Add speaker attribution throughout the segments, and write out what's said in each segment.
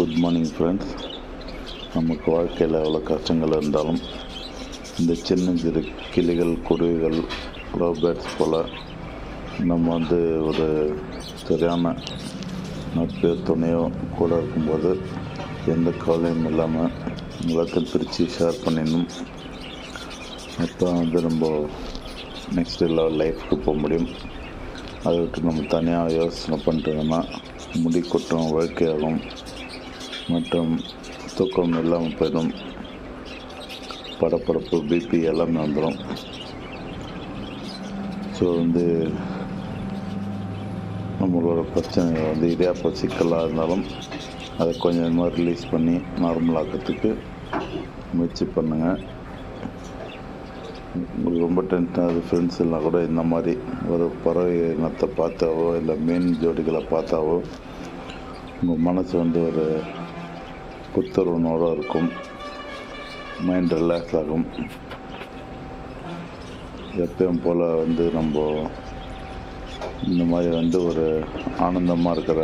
Speaker 1: Good morning friends. நமக்கு வாழ்க்கையில் எவ்வளோ கஷ்டங்கள் இருந்தாலும் இந்த சின்ன சிறு கிளிகள், குருவிகள், லவ் பேர்ட்ஸ் போல் நம்ம ஒரு சரியான நட்பு துணையோ கூட இருக்கும்போது எந்த கவலையும் இல்லாமல் எல்லாத்தையும் பிரித்து ஷேர் பண்ணிடணும். அப்போ நம்ம நெக்ஸ்ட் லெவல் லைஃப்க்கு போக முடியும். அதை விட்டு நம்ம தனியாக யோசனை பண்ணிட்டோம்னா முடி கொட்டும், வாழ்க்கையாகும் மற்றும் தூக்கம் இல்லாமல் போயிடும், படப்படப்பு, பிபி எல்லாமே வந்துடும். ஸோ நம்மளோட பிரச்சனை இடியாப்ப சிக்கலாக இருந்தாலும் அதை கொஞ்சமாக ரிலீஸ் பண்ணி நார்மலாக்கிறதுக்கு முயற்சி பண்ணுங்கள். உங்களுக்கு ரொம்ப டென்ஷனாக ஃப்ரெண்ட்ஸ் எல்லாம் கூட இந்த மாதிரி ஒரு பறவை இனத்தை பார்த்தாவோ இல்லை மீன் ஜோடிகளை பார்த்தாவோ உங்கள் மனசு ஒரு புத்துணர்வோடு இருக்கும், மைண்ட் ரிலாக்ஸ் ஆகும். எப்பயும் போல் நம்ம இந்த மாதிரி ஒரு ஆனந்தமாக இருக்கிற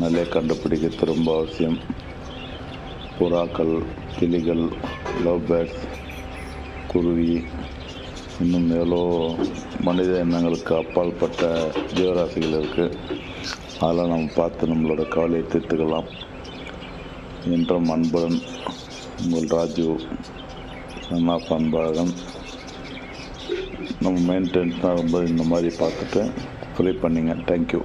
Speaker 1: நிலையை கண்டுபிடிக்கிறது ரொம்ப அவசியம். புறாக்கள், கிளிகள், லவ் பேர்ட்ஸ், குருவி, இன்னும் எவ்வளோ மனித எண்ணங்களுக்கு அப்பாற்பட்ட ஜீவராசிகள் இருக்குது. அதெல்லாம் நம்ம பார்த்து நம்மளோட கவலையை தீர்த்துக்கலாம். என்றும் அன்புடன் உங்கள் ராஜு, சன் ஆஃப் அன்பழகன். நம்ம மெயின்டெனன்ஸாக இந்த மாதிரி பார்த்துட்டு ஃப்ரீ பண்ணிங்க. தேங்க்யூ.